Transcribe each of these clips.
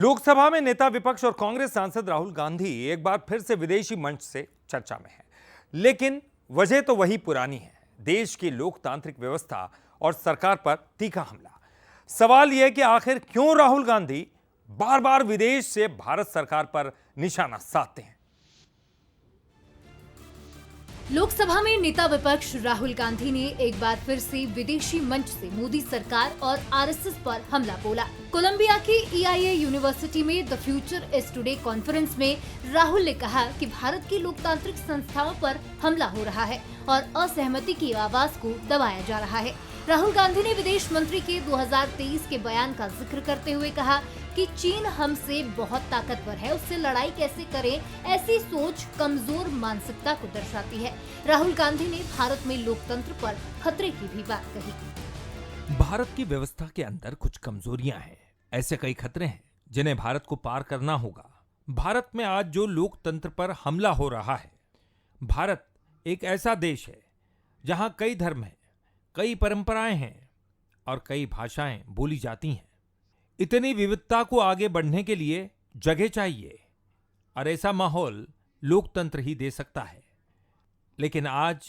लोकसभा में नेता विपक्ष और कांग्रेस सांसद राहुल गांधी एक बार फिर से विदेशी मंच से चर्चा में है, लेकिन वजह तो वही पुरानी है। देश की लोकतांत्रिक व्यवस्था और सरकार पर तीखा हमला। सवाल यह है कि आखिर क्यों राहुल गांधी बार बार विदेश से भारत सरकार पर निशाना साधते हैं। लोकसभा में नेता विपक्ष राहुल गांधी ने एक बार फिर से विदेशी मंच से मोदी सरकार और आरएसएस पर हमला बोला। कोलंबिया की EIA यूनिवर्सिटी में the future is today conference में राहुल ने कहा कि भारत की लोकतांत्रिक संस्थाओं पर हमला हो रहा है और असहमति की आवाज को दबाया जा रहा है। राहुल गांधी ने विदेश मंत्री के 2023 के बयान का जिक्र करते हुए कहा कि चीन हमसे बहुत ताकतवर है, उससे लड़ाई कैसे करें, ऐसी सोच कमजोर मानसिकता को दर्शाती है। राहुल गांधी ने भारत में लोकतंत्र पर खतरे की भी बात कही। भारत की व्यवस्था के अंदर कुछ कमजोरियां हैं, ऐसे कई खतरे हैं जिन्हें भारत को पार करना होगा। भारत में आज जो लोकतंत्र पर हमला हो रहा है, भारत एक ऐसा देश है जहां कई धर्म हैं, कई परंपराएं हैं और कई भाषाएं बोली जाती हैं। इतनी विविधता को आगे बढ़ने के लिए जगह चाहिए और ऐसा माहौल लोकतंत्र ही दे सकता है। लेकिन आज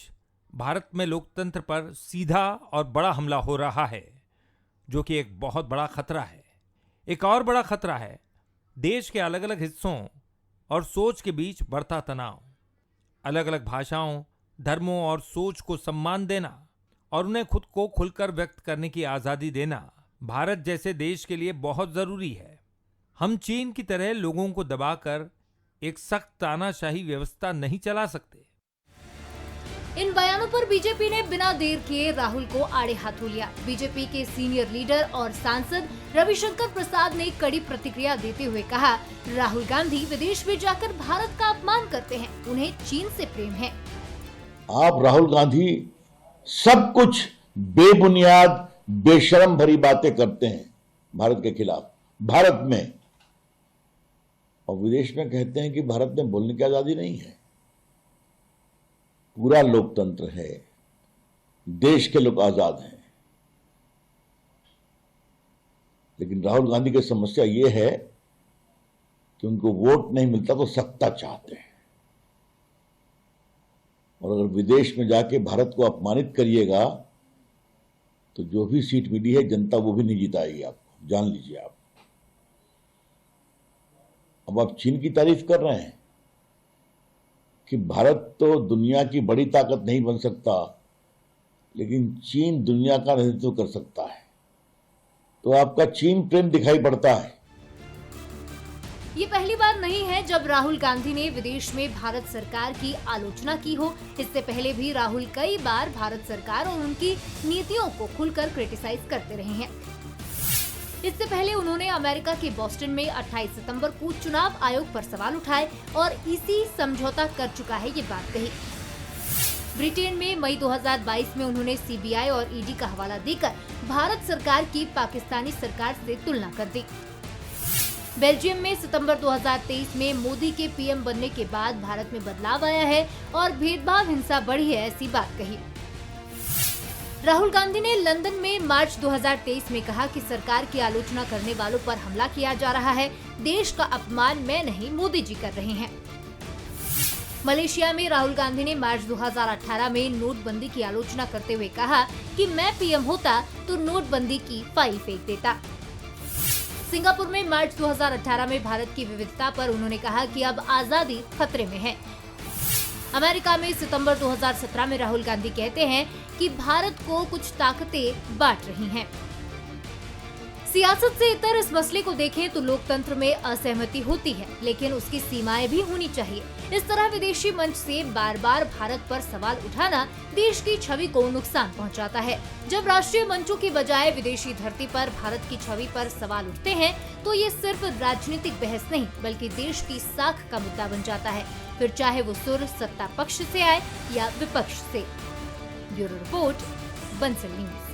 भारत में लोकतंत्र पर सीधा और बड़ा हमला हो रहा है, जो कि एक बहुत बड़ा खतरा है। एक और बड़ा खतरा है देश के अलग अलग हिस्सों और सोच के बीच बढ़ता तनाव। अलग अलग भाषाओं, धर्मों और सोच को सम्मान देना और उन्हें खुद को खुलकर व्यक्त करने की आजादी देना भारत जैसे देश के लिए बहुत जरूरी है। हम चीन की तरह लोगों को दबाकर एक सख्त तानाशाही व्यवस्था नहीं चला सकते। इन बयानों पर बीजेपी ने बिना देर किए राहुल को आड़े हाथों लिया। बीजेपी के सीनियर लीडर और सांसद रविशंकर प्रसाद ने कड़ी प्रतिक्रिया देते हुए कहा, राहुल गांधी विदेश में जाकर भारत का अपमान करते हैं, उन्हें चीन से प्रेम है। आप राहुल गांधी सब कुछ बेबुनियाद बेशरम भरी बातें करते हैं भारत के खिलाफ, भारत में, और विदेश में कहते हैं कि भारत में बोलने की आजादी नहीं है। पूरा लोकतंत्र है, देश के लोग आजाद हैं। लेकिन राहुल गांधी की समस्या यह है कि उनको वोट नहीं मिलता तो सत्ता चाहते हैं, और अगर विदेश में जाके भारत को अपमानित करिएगा तो जो भी सीट मिली है जनता वो भी नहीं जिताएगी आपको, जान लीजिए आप। अब आप चीन की तारीफ कर रहे हैं कि भारत तो दुनिया की बड़ी ताकत नहीं बन सकता, लेकिन चीन दुनिया का नेतृत्व कर सकता है, तो आपका चीन प्रेम दिखाई पड़ता है। ये पहली बार नहीं है जब राहुल गांधी ने विदेश में भारत सरकार की आलोचना की हो। इससे पहले भी राहुल कई बार भारत सरकार और उनकी नीतियों को खुलकर क्रिटिसाइज करते रहे हैं। इससे पहले उन्होंने अमेरिका के बॉस्टन में 28 सितंबर को चुनाव आयोग पर सवाल उठाए और इसी समझौता कर चुका है ये बात कही। ब्रिटेन में मई 2022 में उन्होंने CBI और ED का हवाला देकर भारत सरकार की पाकिस्तानी सरकार से तुलना कर दी। बेल्जियम में सितंबर 2023 में मोदी के PM बनने के बाद भारत में बदलाव आया है और भेदभाव हिंसा बढ़ी है, ऐसी बात कही। राहुल गांधी ने लंदन में मार्च 2023 में कहा कि सरकार की आलोचना करने वालों पर हमला किया जा रहा है, देश का अपमान मैं नहीं मोदी जी कर रहे हैं। मलेशिया में राहुल गांधी ने मार्च 2018 में नोटबंदी की आलोचना करते हुए कहा कि मैं PM होता तो नोटबंदी की फाइल फेंक देता। सिंगापुर में मार्च 2018 में भारत की विविधता पर उन्होंने कहा कि अब आजादी खतरे में है। अमेरिका में सितंबर 2017 में राहुल गांधी कहते हैं कि भारत को कुछ ताकतें बांट रही हैं। सियासत से इतर इस मसले को देखें तो लोकतंत्र में असहमति होती है, लेकिन उसकी सीमाएं भी होनी चाहिए। इस तरह विदेशी मंच से बार बार भारत पर सवाल उठाना देश की छवि को नुकसान पहुंचाता है। जब राष्ट्रीय मंचों की बजाय विदेशी धरती पर भारत की छवि पर सवाल उठते हैं तो ये सिर्फ राजनीतिक बहस नहीं बल्कि देश की साख का मुद्दा बन जाता है, फिर चाहे वो सुर सत्ता पक्ष से आए या विपक्ष से। Bureau report, Bansal news.